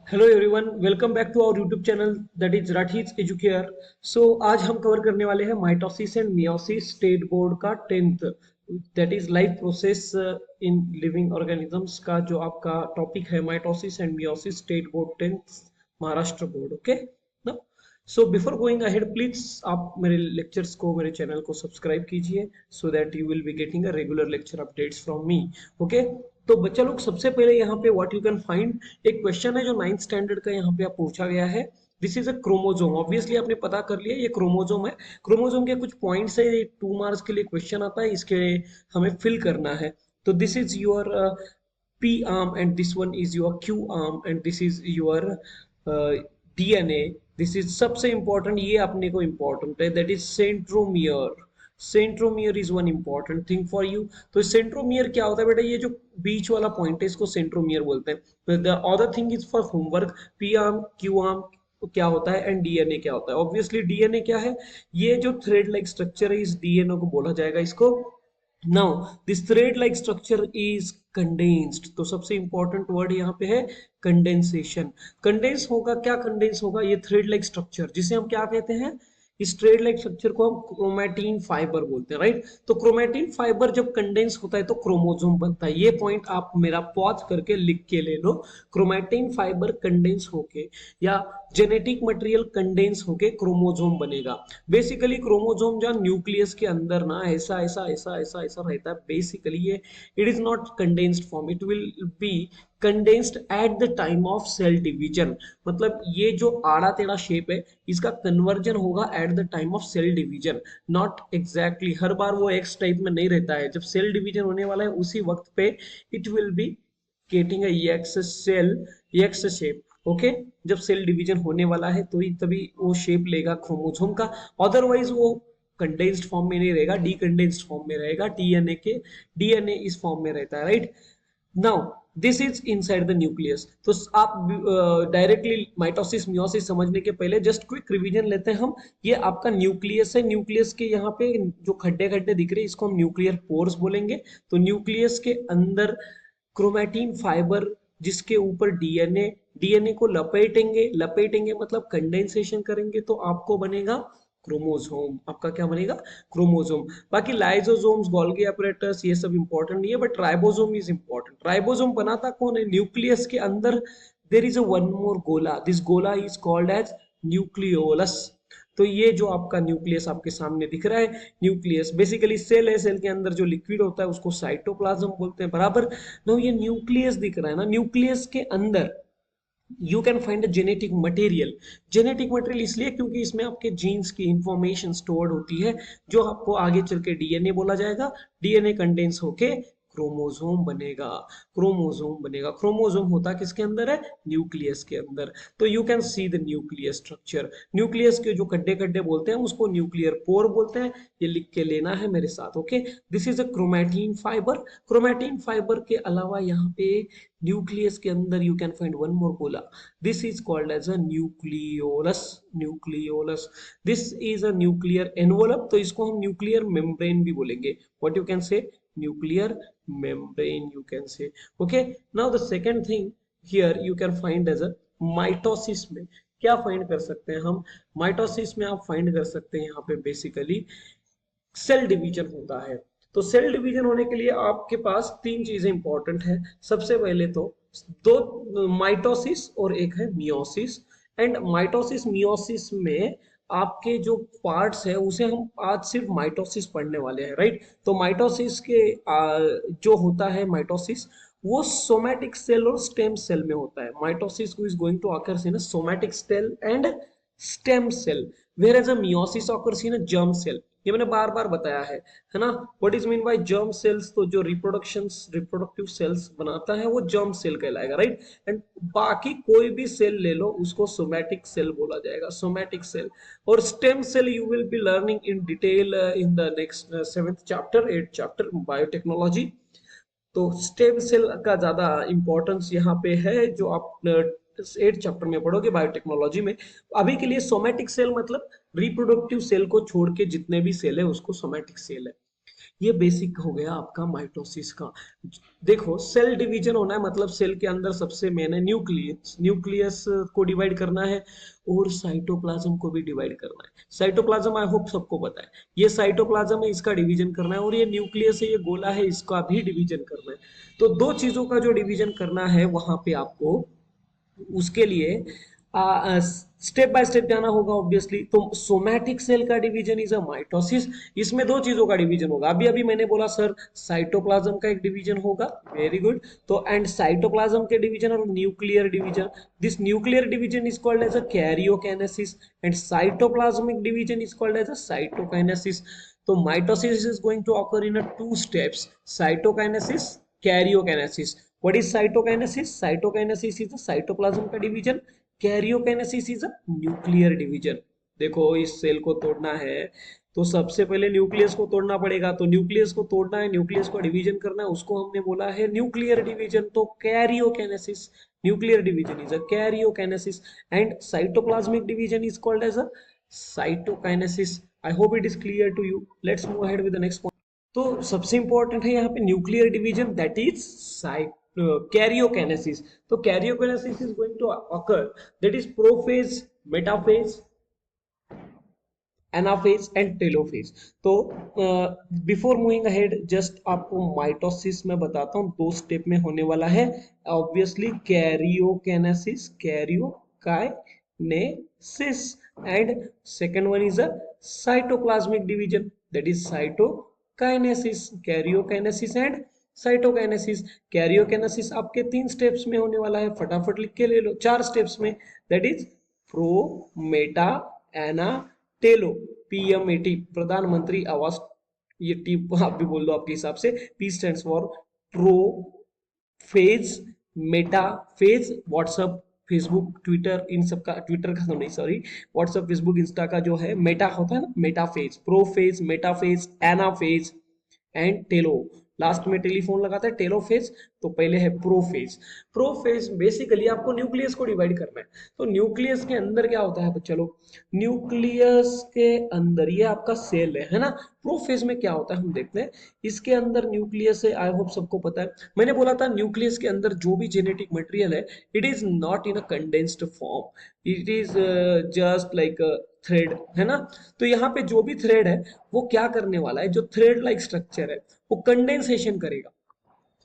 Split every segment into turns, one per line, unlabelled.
Hello everyone, welcome back to our YouTube channel that is Rathi's Educare. So आज हम cover करने वाले हैं mitosis and meiosis state board का 10th, that is life process in living organisms का जो आपका टॉपिक है mitosis and meiosis state board 10th Maharashtra board. Okay ना। So before going ahead please आप मेरे लेक्चर्स को, मेरे चैनल को सब्सक्राइब कीजिए so that you will be getting a regular lecture updates from me. Okay, तो बच्चा लोग सबसे पहले यहाँ पे व्हाट यू कैन फाइंड, एक क्वेश्चन है जो 9th स्टैंडर्ड का यहाँ पे आप पूछा गया है। This is a chromosome. Obviously आपने पता कर लिया ये क्रोमोजोम है। क्रोमोजोम के कुछ पॉइंट्स है, 2 मार्क्स के लिए क्वेश्चन आता है, इसके हमें फिल करना है। तो this is your P arm and this one is your Q arm and this is your DNA। This is सबसे इंपॉर्टेंट, ये अपने को इंपॉर्टेंट है, that is centromere. Centromere is one important thing for you. तो centromere क्या होता है बेटा, ये जो बीच वाला पॉइंट है इसको सेंट्रोमियर बोलते हैं। The other thing is for homework, P arm Q arm क्या होता है एंड डीएनए क्या होता है। ऑब्वियसली डीएनए क्या है, ये जो थ्रेड लाइक स्ट्रक्चर है इस डीएनए को बोला जाएगा इसको। Now this thread like structure is condensed. तो सबसे इंपॉर्टेंट वर्ड यहाँ पे है कंडेंसेशन। कंडेंस होगा, क्या कंडेंस होगा, ये थ्रेड लाइक स्ट्रक्चर जिसे हम क्या कहते हैं, इस थ्रेड लाइक स्ट्रक्चर को हम क्रोमैटिन फाइबर बोलते हैं, राइट। तो क्रोमैटिन फाइबर जब कंडेंस होता है तो क्रोमोसोम बनता है। ये पॉइंट आप मेरा पॉज करके लिख के ले लो। क्रोमैटिन फाइबर कंडेंस होके या जेनेटिक मटेरियल कंडेंस होके क्रोमोसोम बनेगा। बेसिकली क्रोमोसोम जहाँ न्यूक्लियस के अंदर ना ऐसा ऐसा ऐसा ऐसा ऐसा रहता है, बेसिकली ये it is not condensed form, it will be condensed at the time of cell division. मतलब ये जो आड़ा टेढ़ा शेप है इसका कन्वर्जन होगा at the time of cell division, not exactly हर बार वो एक्स टाइप में नहीं रहता है। जब सेल डिवीजन होने वाला है उसी वक्त पे it will be getting X cell, X shape. Okay, जब सेल डिवीजन होने वाला है तो ही तभी वो शेप लेगा क्रोमोसोम का, अदरवाइज वो कंडेंस्ड फॉर्म में नहीं रहेगा, डीकंडेंस्ड फॉर्म में रहेगा। डीएनए के डीएनए इस फॉर्म में रहता है, right. Now this is inside the nucleus. तो आप डायरेक्टली माइटोसिस मियोसिस समझने के पहले जस्ट क्विक रिवीजन लेते हैं हम। ये आपका न्यूक्लियस है, न्यूक्लियस के यहाँ पे जो खड्डे खड्डे दिख रहे हैं इसको हम न्यूक्लियर पोर्स बोलेंगे। तो न्यूक्लियस के अंदर क्रोमैटिन फाइबर जिसके ऊपर डीएनए, डीएनए को लपेटेंगे, लपेटेंगे मतलब कंडेंसेशन करेंगे तो आपको बनेगा क्रोमोसोम। आपका क्या बनेगा, क्रोमोसोम। बाकी लाइसोसोम्स, गोल्गी apparatus ये सब इंपॉर्टेंट नहीं है, but ribosome is important. Ribosome बनाता कौन है, न्यूक्लियस के अंदर there is a one more गोला, दिस गोला इज कॉल्ड एज न्यूक्लियोलस। तो ये जो आपका न्यूक्लियस आपके सामने दिख रहा है, न्यूक्लियस बेसिकली सेल है, सेल के अंदर जो लिक्विड होता है उसको साइटोप्लाज्म बोलते हैं, बराबर। नो ये न्यूक्लियस दिख रहा है ना, न्यूक्लियस के अंदर you can find a genetic material. Genetic material इसलिए क्योंकि इसमें आपके जीन्स की इंफॉर्मेशन स्टोर्ड होती है जो आपको आगे चल के डीएनए बोला जाएगा। डीएनए कंडेंस होके क्रोमोसोम बनेगा, क्रोमोसोम बनेगा। क्रोमोसोम होता किसके अंदर है, न्यूक्लियस के अंदर। तो you can see the nucleus structure. Nucleus के जो खड्डे खड्डे बोलते हैं उसको न्यूक्लियर पोर बोलते हैं। ये लिख के लेना है मेरे साथ, okay. This is a chromatin fibre. Chromatin fibre के अलावा यहाँ पे न्यूक्लियस के अंदर you can find one more गोला, this is called as a nucleolus। nucleolus, this is a nuclear envelope, तो इसको हम nuclear membrane भी बोलेंगे। what you can say, nuclear membrane you can say। okay, now the second thing here you can find as a mitosis में क्या find कर सकते हैं हम, माइटोसिस में आप फाइंड कर सकते हैं यहाँ पे बेसिकली सेल डिवीजन होता है। तो सेल डिवीजन होने के लिए आपके पास 3 चीजें इंपॉर्टेंट है। सबसे पहले तो दो, माइटोसिस और एक है मियोसिस। एंड माइटोसिस मियोसिस में आपके जो पार्ट्स है उसे हम आज सिर्फ माइटोसिस पढ़ने वाले हैं, राइट। तो माइटोसिस के जो होता है माइटोसिस वो सोमैटिक सेल और स्टेम सेल में होता है। माइटोसिस को is going to occurs in a somatic cell and stem cell, where as a meiosis occurs in a germ cell. ये मैंने बार बार बताया है ना। What is mean by germ cells, तो जो रिप्रोडक्टिव सेल्स बनाता है वो जर्म सेल कहलाएगा, राइट। एंड बाकी कोई भी सेल ले लो उसको सोमैटिक सेल बोला जाएगा, सोमैटिक सेल। और stem cell you will be learning in detail in the next 7th chapter 8th chapter biotechnology. तो स्टेम सेल का ज्यादा इंपॉर्टेंस यहाँ पे है जो आप 8th चैप्टर में पढ़ोगे बायोटेक्नोलॉजी में। अभी के लिए सोमैटिक सेल मतलब रिप्रोडक्टिव सेल को छोड़ के जितने भी सेल है उसको सोमैटिक सेल है। ये बेसिक हो गया आपका माइटोसिस का। देखो सेल डिवीजन होना है मतलब सेल के अंदर सबसे मेन है न्यूक्लियस, न्यूक्लियस को डिवाइड करना है और साइटोप्लाज्म को भी डिवाइड करना है। साइटोप्लाज्म आई होप सबको पता है, ये साइटोप्लाज्म है, इसका डिवीजन करना है, और ये न्यूक्लियस है, ये गोला है, इसका भी डिवीजन करना है। तो दो चीजों का जो डिवीजन करना है वहां पे आपको उसके लिए स्टेप बाय स्टेप जाना होगा ऑब्वियसली। तो सोमैटिक सेल का डिवीजन इज अ माइटोसिस। इसमें दो चीजों का डिवीजन होगा, अभी अभी मैंने बोला सर साइटोप्लाज्म का एक डिवीजन होगा, वेरी गुड। तो एंड साइटोप्लाज्म के डिवीजन और nuclear division, this nuclear division is called as a karyokinesis and cytoplasmic division is called as a cytokinesis. तो mitosis is going to occur in a two steps, cytokinesis, karyokinesis. What is cytokinesis? Cytokinesis is the cytoplasm का division, karyokinesis is a nuclear division. देखो इस cell को तोड़ना है तो सबसे पहले न्यूक्लियस को तोड़ना पड़ेगा, तो न्यूक्लियस को तोड़ना है, न्यूक्लियस को डिवीजन करना है, उसको हमने बोला है न्यूक्लियर डिवीजन। तो karyokinesis, nuclear division is a karyokinesis and cytoplasmic division is called as a cytokinesis. I hope it is clear to you. Let's move ahead with the next. तो सबसे इंपॉर्टेंट है यहाँ पे nuclear division, that is karyokinesis. तो karyokinesis is going to occur, that is prophase, metaphase, anaphase and telophase. तो before moving ahead just आपको mitosis में बताता हूँ, दो स्टेप में होने वाला है obviously, karyokinesis, karyokinesis and second one is a cytoplasmic division, that is cytokinesis, karyokinesis and cytokinesis. Karyokinesis आपके तीन स्टेप्स में होने वाला है, फटाफट लिख के ले लो, चार स्टेप्स में, that is pro, meta, ana, telo, PMAT, प्रधानमंत्री आवास, ये टी आप भी बोल दो आपके हिसाब से। P stands for pro phase, meta phase, WhatsApp, Facebook, Twitter, इन सब का, ट्विटर का तो नहीं सॉरी, व्हाट्सअप, फेसबुक, इंस्टा का जो है मेटा होता है ना, meta phase, pro phase, meta phase, ana phase and telo. Last में टेलीफोन लगाता है टेलोफेज, तो पहले है प्रोफेज। प्रोफेज बेसिकली आपको न्यूक्लियस को डिवाइड करना है। तो न्यूक्लियस के अंदर क्या होता है बच्चा लोग, न्यूक्लियस के अंदर ये आपका सेल है ना। प्रोफेज में क्या होता है हम देखते हैं, इसके अंदर न्यूक्लियस है, आई होप सबको पता है, मैंने बोला था न्यूक्लियस के अंदर जो भी जेनेटिक मटेरियल है it is not in a condensed form, it is just like thread, है ना। तो यहाँ पे जो भी थ्रेड है वो क्या करने वाला है, जो थ्रेड लाइक स्ट्रक्चर है वो कंडेंसेशन करेगा।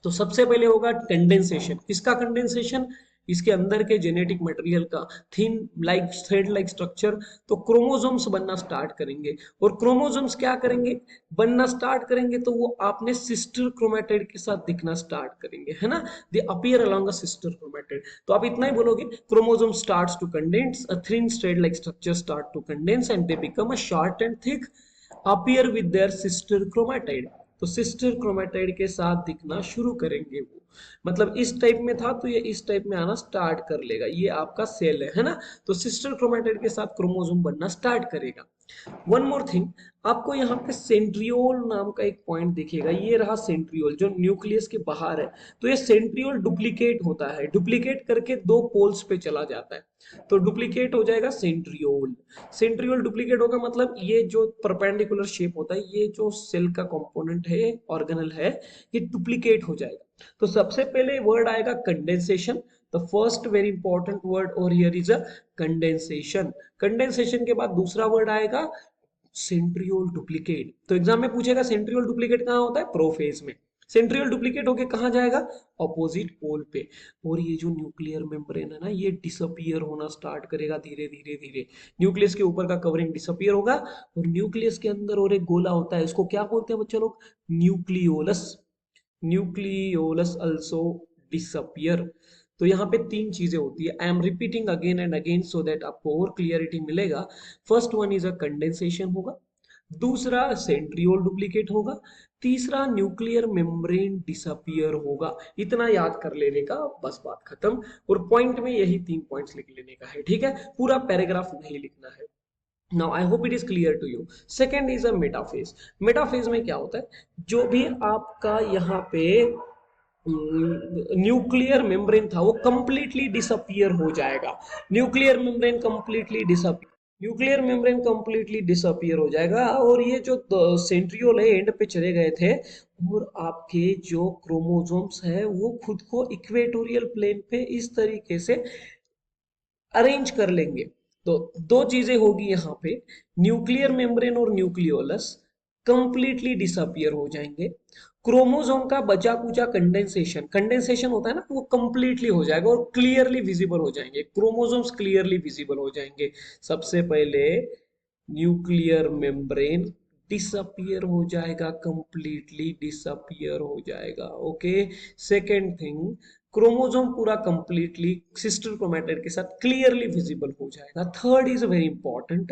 तो सबसे पहले होगा कंडेंसेशन, किसका कंडेंसेशन, इसके अंदर के जेनेटिक मटेरियल का, thin like thread like structure. तो क्रोमोसोम्स बनना स्टार्ट करेंगे, और क्रोमोसोम्स क्या करेंगे, बनना स्टार्ट करेंगे तो वो आपने सिस्टर क्रोमेटिड के साथ दिखना स्टार्ट करेंगे, है ना, they appear along a sister chromatid. तो आप इतना ही बोलोगे, chromosome starts to condense, a thin thread like structure start to condense and they become a short and thick, appear with their sister chromatid. तो sister chromatid के साथ दिखना शुरू करेंगे वो, मतलब इस टाइप में था तो ये इस टाइप में आना स्टार्ट कर लेगा, ये आपका सेल है ना। तो सिस्टर क्रोमेटाइड के साथ क्रोमोसोम बनना स्टार्ट करेगा। वन मोर थिंग, आपको यहाँ पे सेंट्रियोल नाम का एक पॉइंट दिखेगा, ये रहा सेंट्रियोल जो न्यूक्लियस के बाहर है। तो ये सेंट्रियोल डुप्लीकेट होता है, डुप्लीकेट करके दो पोल्स पे चला जाता है, तो डुप्लीकेट हो जाएगा सेंट्रियोल। सेंट्रियोल डुप्लीकेट होगा मतलब ये जो परपेंडिकुलर शेप होता है, ये जो सेल का कंपोनेंट है, ऑर्गेनल है, ये डुप्लीकेट हो जाएगा। तो सबसे पहले वर्ड आएगा condensation, the first very important word और here is a condensation. Condensation के बाद दूसरा वर्ड आएगा सेंट्रियोल डुप्लीकेट। तो एग्जाम में पूछेगा सेंट्रियोल डुप्लीकेट कहाँ होता है, प्रोफेज में। सेंट्रियोल डुप्लीकेट होके कहाँ जाएगा, ऑपोजिट पोल पे। और ये जो न्यूक्लियर मेम्ब्रेन है ना, ये डिसअपियर होना स्टार्ट करेगा धीरे धीरे धीरे, न्यूक्लियस के ऊपर का कवरिंग डिसअपियर होगा, और न्यूक्लियस के अंदर और एक गोला होता है, इसको क्या बोलते हैं बच्चे लोग, न्यूक्लियोलस, न्यूक्लियोलस also disappear। तो यहाँ पे तीन चीजें होती है, I am repeating again and again so that आपको और क्लियरिटी मिलेगा। First one is a condensation होगा, दूसरा सेंट्रियोल डुप्लीकेट होगा, तीसरा न्यूक्लियर मेम्ब्रेन डिसअपियर होगा। इतना याद कर लेने का, बस बात खत्म। और पॉइंट में यही तीन पॉइंट्स लिख लेने का है, ठीक है, पूरा पैराग्राफ नहीं लिखना है। Now I hope it is clear to you. Second is a metaphase. Metaphase में क्या होता है, जो भी आपका यहाँ पे न्यूक्लियर मेम्ब्रेन था वो कंप्लीटली डिसअपियर हो जाएगा, nuclear membrane completely disappear, nuclear membrane completely disappear हो जाएगा और ये जो सेंट्रियोल है एंड पे चले गए थे और आपके जो क्रोमोसोम्स है वो खुद को इक्वेटोरियल प्लेन पे इस तरीके से अरेंज कर लेंगे। तो दो चीजें होगी यहाँ पे, न्यूक्लियर मेम्ब्रेन और न्यूक्लियोलस कंप्लीटली डिसअपियर हो जाएंगे। क्रोमोसोम का बचा कुचा कंडेंसेशन कंडेंसेशन होता है ना, वो कंप्लीटली हो जाएगा और क्लियरली विजिबल हो जाएंगे, क्रोमोसोम्स क्लियरली विजिबल हो जाएंगे। सबसे पहले न्यूक्लियर मेम्ब्रेन डिसअपियर हो जाएगा, कंप्लीटली डिसअपियर हो जाएगा। ओके, सेकेंड थिंग, क्रोमोसोम पूरा कंप्लीटली सिस्टर क्रोमेटिड के साथ क्लियरली विजिबल हो जाएगा। Third is very important,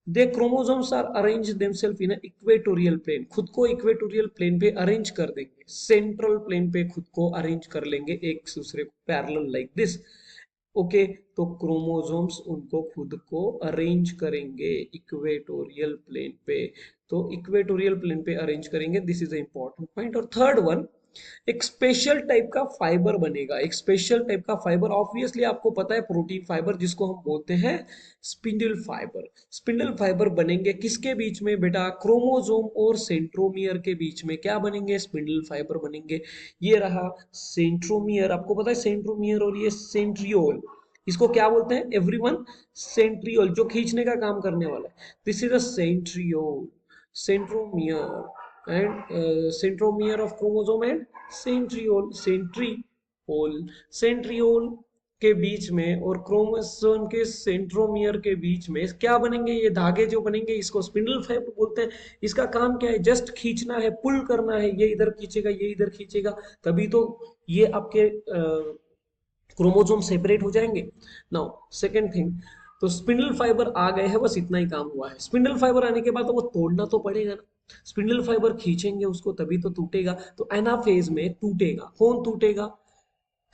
they chromosomes are arrange themselves in equatorial plane, खुद को इक्वेटोरियल प्लेन पे अरेंज कर देंगे, सेंट्रल प्लेन पे खुद को अरेंज कर लेंगे एक दूसरे को पैरेलल लाइक दिस। ओके, तो क्रोमोसोम्स उनको खुद को अरेंज करेंगे इक्वेटोरियल प्लेन पे, तो इक्वेटोरियल प्लेन पे अरेंज करेंगे, this is a important point. और थर्ड वन, एक स्पेशल टाइप का फाइबर बनेगा, एक स्पेशल टाइप का फाइबर, ऑब्वियसली आपको पता है प्रोटीन फाइबर जिसको हम बोलते हैं स्पिंडल फाइबर। स्पिंडल फाइबर बनेंगे किसके बीच में बेटा, क्रोमोसोम और सेंट्रोमियर के बीच में क्या बनेंगे, स्पिंडल फाइबर बनेंगे। ये रहा सेंट्रोमियर, आपको पता है सेंट्रोमियर और ये सेंट्रियोल, इसको क्या बोलते हैं एवरीवन, सेंट्रियोल, जो खींचने का काम करने वाला है, this is a centriole, centromere and centromere of chromosome and centriole, centriole, centriole के बीच में और क्रोमोसोम के सेंट्रोमियर के बीच में क्या बनेंगे, ये धागे जो बनेंगे इसको स्पिंडल फाइबर बोलते हैं। इसका काम क्या है, जस्ट खींचना है, पुल करना है, ये इधर खींचेगा ये इधर खींचेगा, तभी तो ये आपके क्रोमोसोम सेपरेट हो जाएंगे। नाउ सेकेंड थिंग, तो स्पिंडल फाइबर आ गए हैं, बस इतना ही काम हुआ है। स्पिंडल फाइबर आने के बाद तो वो तोड़ना तो पड़ेगा ना, स्पिंडल फाइबर खींचेंगे उसको तभी तो टूटेगा, तो एनाफेज में टूटेगा, कौन टूटेगा,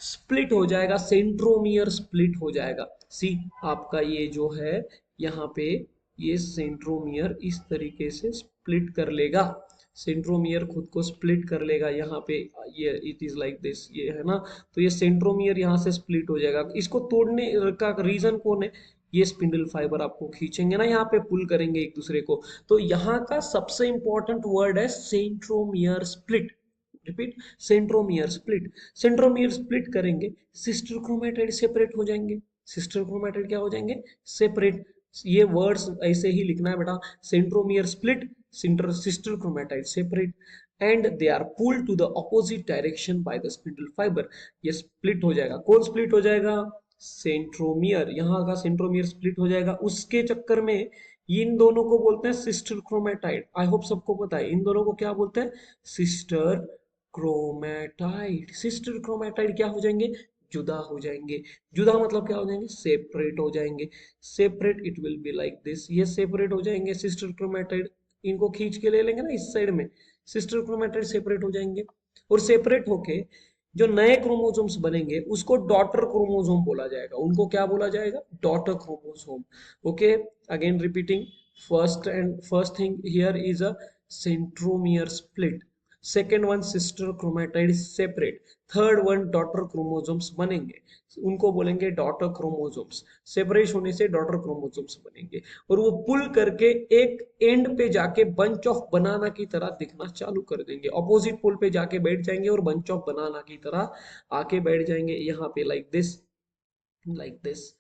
स्प्लिट हो जाएगा, सेंट्रोमियर स्प्लिट हो जाएगा। सी आपका ये जो है यहाँ पे ये सेंट्रोमियर इस तरीके से स्प्लिट कर लेगा, सेंट्रोमियर खुद को स्प्लिट कर लेगा यहाँ पे, ये इट इज लाइक दिस, ये है ना, तो ये सेंट्रोमियर यहाँ से स्प्लिट हो जाएगा। इसको तोड़ने का रीजन कौन है, ये स्पिंडल फाइबर आपको खींचेंगे ना, यहाँ पे पुल करेंगे एक दूसरे को, तो यहाँ का सबसे इंपॉर्टेंट वर्ड है centromere split. Repeat, centromere split, centromere split करेंगे, सिस्टर क्रोमेटाइड सेपरेट हो जाएंगे, सिस्टर क्रोमेटाइड क्या हो जाएंगे, सेपरेट। ये वर्ड्स ऐसे ही लिखना है बेटा, centromere split, sister chromatid separate and they are pulled to the opposite direction by the spindle fibre. ये स्प्लिट हो जाएगा, कौन स्प्लिट हो जाएगा, सेंट्रोमियर, यहाँ का सेंट्रोमियर स्प्लिट हो जाएगा, उसके चक्कर में इन दोनों को बोलते हैं सिस्टर क्रोमेटाइड। आई होप सबको पता है इन दोनों को क्या बोलते हैं, सिस्टर क्रोमेटाइड। सिस्टर क्रोमेटाइड क्या हो जाएंगे, जुदा हो जाएंगे, जुदा मतलब क्या हो जाएंगे, सेपरेट हो जाएंगे, separate, it will be like this, ये सेपरेट हो जाएंगे सिस्टर क्रोमेटाइड, इनको खींच के ले लेंगे ना इस साइड में, सिस्टर क्रोमेटाइड सेपरेट हो जाएंगे, और सेपरेट होके जो नए क्रोमोसोम्स बनेंगे उसको डॉटर क्रोमोसोम बोला जाएगा, उनको क्या बोला जाएगा, daughter chromosome. Okay, again repeating, first thing here is a centromere split, second one sister chromatid separate, third one daughter chromosomes बनेंगे, उनको बोलेंगे डॉटर क्रोमोसोम्स, सेपरेट होने से डॉटर क्रोमोसोम्स बनेंगे, और वो पुल करके एक एंड पे जाके बंच ऑफ बनाना की तरह दिखना चालू कर देंगे, ऑपोजिट पोल पे जाके बैठ जाएंगे और बंच ऑफ बनाना की तरह आके बैठ जाएंगे यहाँ पे, लाइक दिस, लाइक दिस,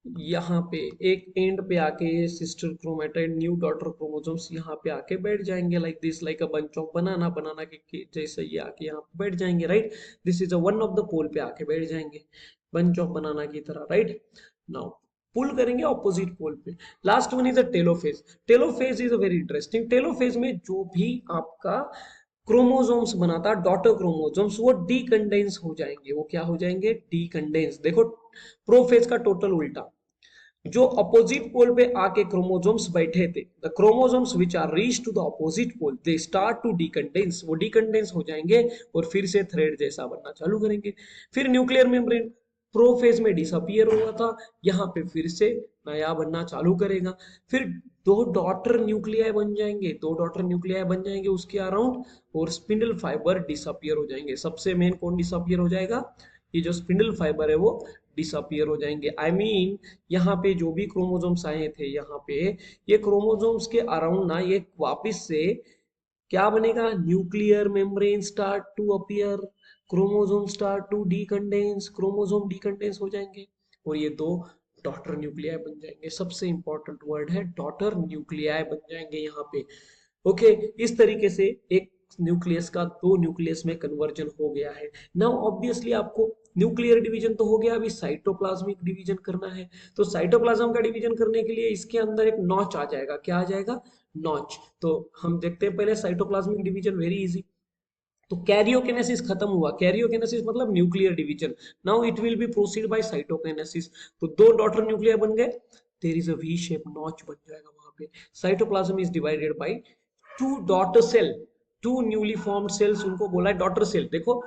यहाँ पे एक एंड पे आके ये sister chromatid new daughter chromosomes यहाँ पे आके बैठ जाएंगे like this, like a bunch of banana, banana के जैसे ये आके यहाँ पे बैठ जाएंगे, right, this is a one of the pole पे आके बैठ जाएंगे बंच ऑफ बनाना की तरह, राइट। नाउ पुल करेंगे ऑपोजिट पोल पे। Last one is a telophase, telophase is a very interesting, telophase में जो भी आपका क्रोमोसोम्स बनाता डॉटर क्रोमोसोम्स वो डीकंडेंस हो जाएंगे, वो क्या हो जाएंगे, डीकंडेंस। देखो प्रोफेज का टोटल उल्टा, जो अपोजिट पोल पे आके क्रोमोसोम्स बैठे थे, the chromosomes which are reach to the opposite pole they start to decondense, वो डीकंडेंस हो जाएंगे और फिर से थ्रेड जैसा बनना चालू करेंगे। फिर न्यूक्लियर मेम्ब्रेन प्रोफेज में डिसअपियर हुआ था, यहाँ पे फिर से नया बनना चालू करेगा, फिर दो डॉटर न्यूक्लियाई बन जाएंगे, दो डॉटर न्यूक्लियाई बन जाएंगे उसके अराउंड, और स्पिंडल फाइबर डिसअपियर हो जाएंगे। सबसे मेन कौन डिसअपियर हो जाएगा, ये जो स्पिंडल फाइबर है वो डिसअपियर हो जाएंगे। आई मीन यहाँ पे जो भी क्रोमोसोम्स आए थे यहाँ पे, ये क्रोमोसोम्स के अराउंड ना ये वापस से क्या बनेगा, nuclear membrane start to appear, chromosome start to decondense, chromosome decondense हो जाएंगे और ये दो डॉटर न्यूक्लियाई बन जाएंगे। सबसे इंपॉर्टेंट वर्ड है डॉटर न्यूक्लियाई बन जाएंगे यहाँ पे। ओके, इस तरीके से एक न्यूक्लियस का दो न्यूक्लियस में कन्वर्जन हो गया है। नाउ ऑब्वियसली आपको न्यूक्लियर डिवीजन तो हो गया, अभी साइटोप्लाज्मिक डिवीजन करना है। तो साइटोप्लाज्म का डिवीजन करने के लिए इसके अंदर एक नॉच आ जाएगा। क्या आ जाएगा, नॉच। तो हम देखते हैं पहले साइटोप्लाज्मिक डिवीजन, वेरी इजी। तो कैरियोकिनेसिस खत्म हुआ, कैरियोकिनेसिस मतलब nuclear division. Now it will be proceed by cytokinesis. तो दो डॉटर न्यूक्लियर बन गए, there is a V shape notch बन जाएगा वहां पे। Cytoplasm is divided by two daughter cell, two newly formed cells, उनको बोला है डॉटर सेल। देखो,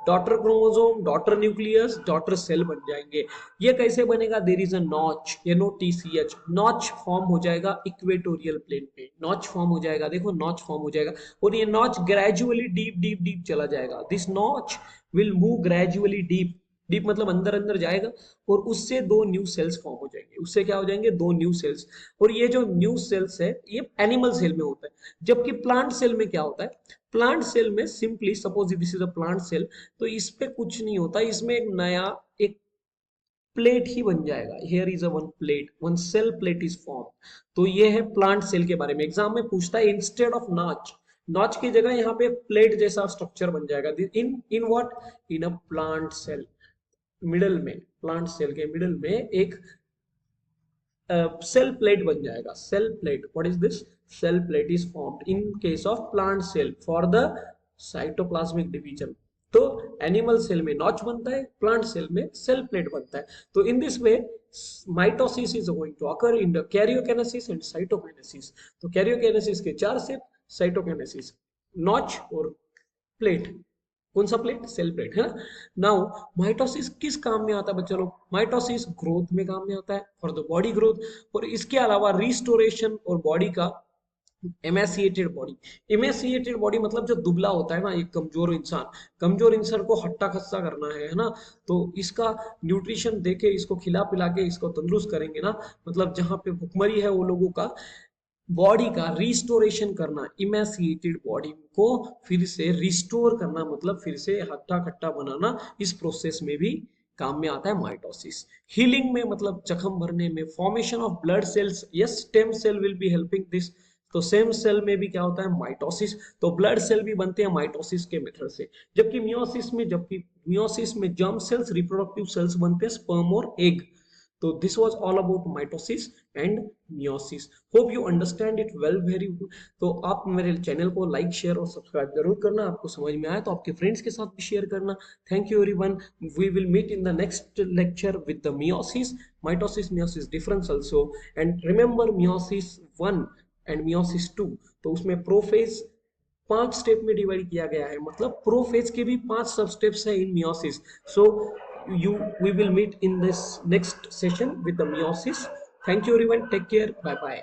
daughter chromosome, daughter nucleus, daughter cell बन जाएंगे। ये कैसे बनेगा, there is a notch, NOTCH, notch form हो जाएगा इक्वेटोरियल प्लेन पे, नॉच फॉर्म हो जाएगा। देखो नॉच फॉर्म हो जाएगा और ये notch gradually deep deep deep चला जाएगा। This notch will move gradually deep, deep मतलब अंदर अंदर जाएगा और उससे दो न्यू सेल्स फॉर्म हो जाएंगे। उससे क्या हो जाएंगे, दो न्यू सेल्स। और ये जो न्यू सेल्स है ये एनिमल सेल में होता है, जबकि प्लांट सेल में क्या होता है, प्लांट सेल में simply suppose this is a plant cell, तो इस पे कुछ नहीं होता, इसमें एक नया एक प्लेट ही बन जाएगा। Here is a one plate, one cell plate is form. तो ये है प्लांट सेल के बारे में। एग्जाम में पूछता है इंस्टेड ऑफ नॉच, नॉच की जगह यहाँ पे प्लेट जैसा स्ट्रक्चर बन जाएगा। In in what, in a plant cell, middle में, प्लांट सेल के मिडल में एक सेल प्लेट बन जाएगा। Cell plate, what is this, cell plate is formed in case of plant cell for the cytoplasmic division. तो animal cell में notch बनता है, प्लांट सेल में सेल प्लेट बनता है। तो in this way mitosis is going to occur in the karyokinesis and cytokinesis. तो karyokinesis के चार स्टेप, साइटोकिनेसिस नॉच और प्लेट। कौन सा प्लेट, सेल प्लेट है ना। नाउ माइटोसिस किस काम में आता है बच्चों लोग, माइटोसिस ग्रोथ में काम में आता है, फॉर द बॉडी ग्रोथ। और इसके अलावा रिस्टोरेशन और बॉडी का, एमेसिएटेड बॉडी, एमेसिएटेड बॉडी मतलब जो दुबला होता है ना, एक कमजोर इंसान, कमजोर इंसान को हट्टा खस्सा करना है ना, तो इसका न्यूट्रिशन देके, इसको खिला पिला के इसको तंदुरुस्त करेंगे ना, मतलब जहां पे भुखमरी है वो लोगों का बॉडी का रिस्टोरेशन करना, इमेसिएटेड बॉडी को फिर से रिस्टोर करना, मतलब फिर से हट्टा खट्टा बनाना, इस प्रोसेस में भी काम में आता है माइटोसिस। हीलिंग में मतलब जख्म भरने में, formation of blood cells, yes stem cell will be helping this. तो सेम सेल में भी क्या होता है, माइटोसिस। तो ब्लड सेल भी बनते हैं माइटोसिस के मेथड से। जबकि मियोसिस में जर्म सेल्स, रिप्रोडक्टिव सेल्स बनते हैं, स्पर्म और एग। तो this was all about mitosis and meiosis. Hope you understand it well, very good. तो आप मेरे चैनल को लाइक शेयर और सब्सक्राइब जरूर करना। आपको समझ में आया तो आपके फ्रेंड्स के साथ भी शेयर करना। Thank you everyone, we will meet in the next lecture with the meiosis, mitosis meiosis difference also. And remember meiosis 1 and meiosis 2, तो उसमें प्रोफेज 5 स्टेप में डिवाइड किया गया है, मतलब प्रोफेज के भी 5 सब स्टेप्स है इन meiosis. So you we will meet in this next session with the meiosis. Thank you everyone, take care, bye bye.